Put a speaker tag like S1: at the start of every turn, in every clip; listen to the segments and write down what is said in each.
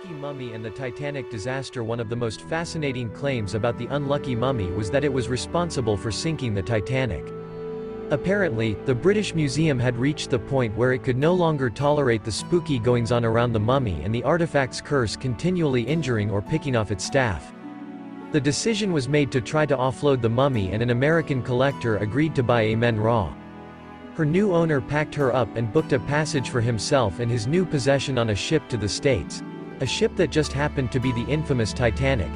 S1: unlucky mummy and the Titanic disaster. One of the most fascinating claims about the unlucky mummy was that it was responsible for sinking the Titanic. Apparently, the British Museum had reached the point where it could no longer tolerate the spooky goings-on around the mummy and the artifact's curse continually injuring or picking off its staff. The decision was made to try to offload the mummy, and an American collector agreed to buy Amen-Ra. Her new owner packed her up and booked a passage for himself and his new possession on a ship to the States. A ship that just happened to be the infamous Titanic.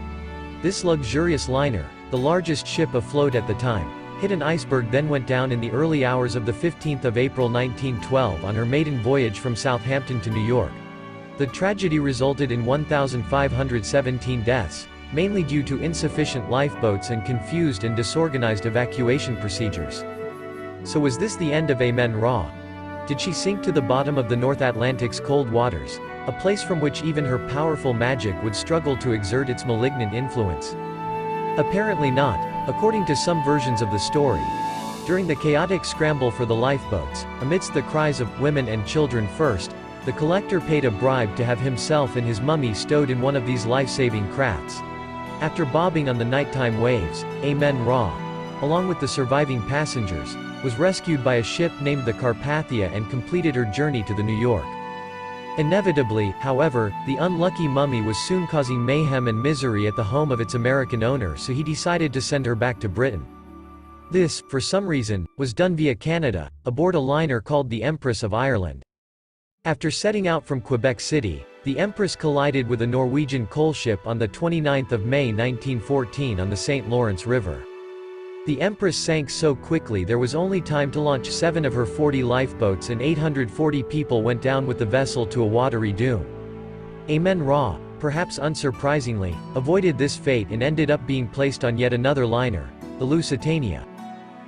S1: This luxurious liner, the largest ship afloat at the time, hit an iceberg, then went down in the early hours of the 15th of April 1912 on her maiden voyage from Southampton to New York. The tragedy resulted in 1,517 deaths, mainly due to insufficient lifeboats and confused and disorganized evacuation procedures. So was this the end of Amen-Ra? Did she sink to the bottom of the North Atlantic's cold waters, a place from which even her powerful magic would struggle to exert its malignant influence? Apparently not, according to some versions of the story. During the chaotic scramble for the lifeboats, amidst the cries of "women and children first," the collector paid a bribe to have himself and his mummy stowed in one of these life-saving crafts. After bobbing on the nighttime waves, Amen-Ra, along with the surviving passengers, was rescued by a ship named the Carpathia and completed her journey to the New York. Inevitably, however, the unlucky mummy was soon causing mayhem and misery at the home of its American owner, so he decided to send her back to Britain. This, for some reason, was done via Canada, aboard a liner called the Empress of Ireland. After setting out from Quebec City, the Empress collided with a Norwegian coal ship on the 29th of May 1914 on the St. Lawrence River. The Empress sank so quickly there was only time to launch 7 of her 40 lifeboats, and 840 people went down with the vessel to a watery doom. Amen-Ra, perhaps unsurprisingly, avoided this fate and ended up being placed on yet another liner, the Lusitania.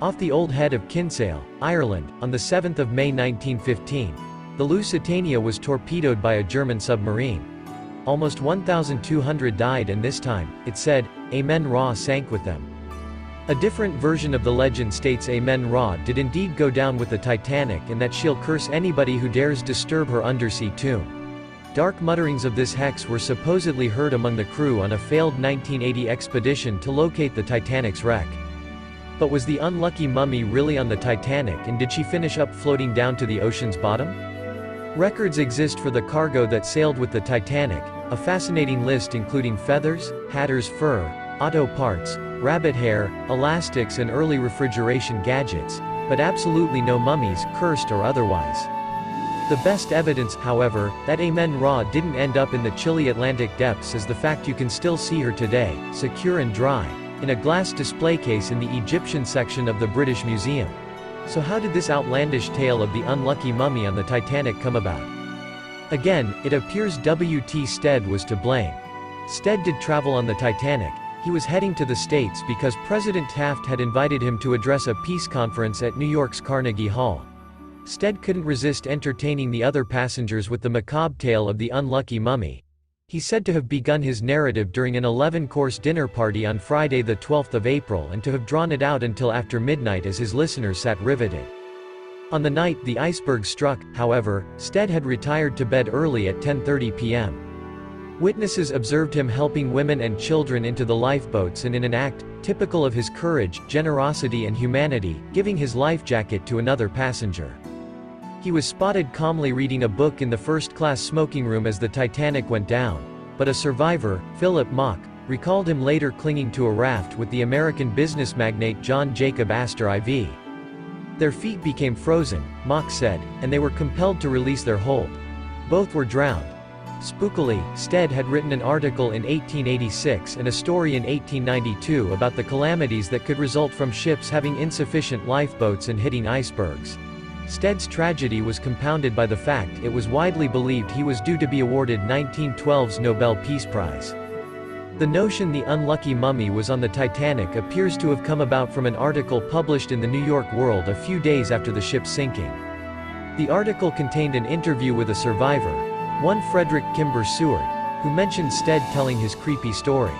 S1: Off the Old Head of Kinsale, Ireland, on the 7th of May 1915, the Lusitania was torpedoed by a German submarine. Almost 1,200 died, and this time, it said, Amen-Ra sank with them. A different version of the legend states Amen-Ra did indeed go down with the Titanic, and that she'll curse anybody who dares disturb her undersea tomb. Dark mutterings of this hex were supposedly heard among the crew on a failed 1980 expedition to locate the Titanic's wreck. But was the unlucky mummy really on the Titanic, and did she finish up floating down to the ocean's bottom? Records exist for the cargo that sailed with the Titanic, a fascinating list including feathers, hatter's fur, auto parts, rabbit hair, elastics and early refrigeration gadgets, but absolutely no mummies, cursed or otherwise. The best evidence, however, that Amen-Ra didn't end up in the chilly Atlantic depths is the fact you can still see her today, secure and dry, in a glass display case in the Egyptian section of the British Museum. So how did this outlandish tale of the unlucky mummy on the Titanic come about? Again, it appears W.T. Stead was to blame. Stead did travel on the Titanic. He was heading to the States because President Taft had invited him to address a peace conference at New York's Carnegie Hall. Stead couldn't resist entertaining the other passengers with the macabre tale of the unlucky mummy. He's said to have begun his narrative during an 11-course dinner party on Friday the 12th of April and to have drawn it out until after midnight as his listeners sat riveted. On the night the iceberg struck, however, Stead had retired to bed early at 10:30 p.m. Witnesses observed him helping women and children into the lifeboats and, in an act typical of his courage, generosity and humanity, giving his life jacket to another passenger. He was spotted calmly reading a book in the first-class smoking room as the Titanic went down, but a survivor, Philip Mock, recalled him later clinging to a raft with the American business magnate John Jacob Astor IV. Their feet became frozen, Mock said, and they were compelled to release their hold. Both were drowned. Spookily, Stead had written an article in 1886 and a story in 1892 about the calamities that could result from ships having insufficient lifeboats and hitting icebergs. Stead's tragedy was compounded by the fact it was widely believed he was due to be awarded 1912's Nobel Peace Prize. The notion the unlucky mummy was on the Titanic appears to have come about from an article published in the New York World a few days after the ship's sinking. The article contained an interview with a survivor, one Frederick Kimber Seward, who mentioned Stead telling his creepy story.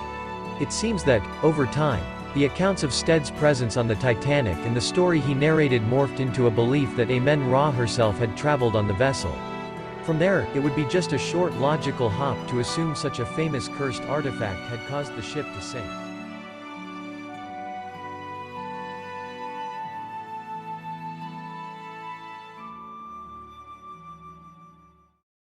S1: It seems that, over time, the accounts of Stead's presence on the Titanic and the story he narrated morphed into a belief that Amen-Ra herself had traveled on the vessel. From there, it would be just a short logical hop to assume such a famous cursed artifact had caused the ship to sink.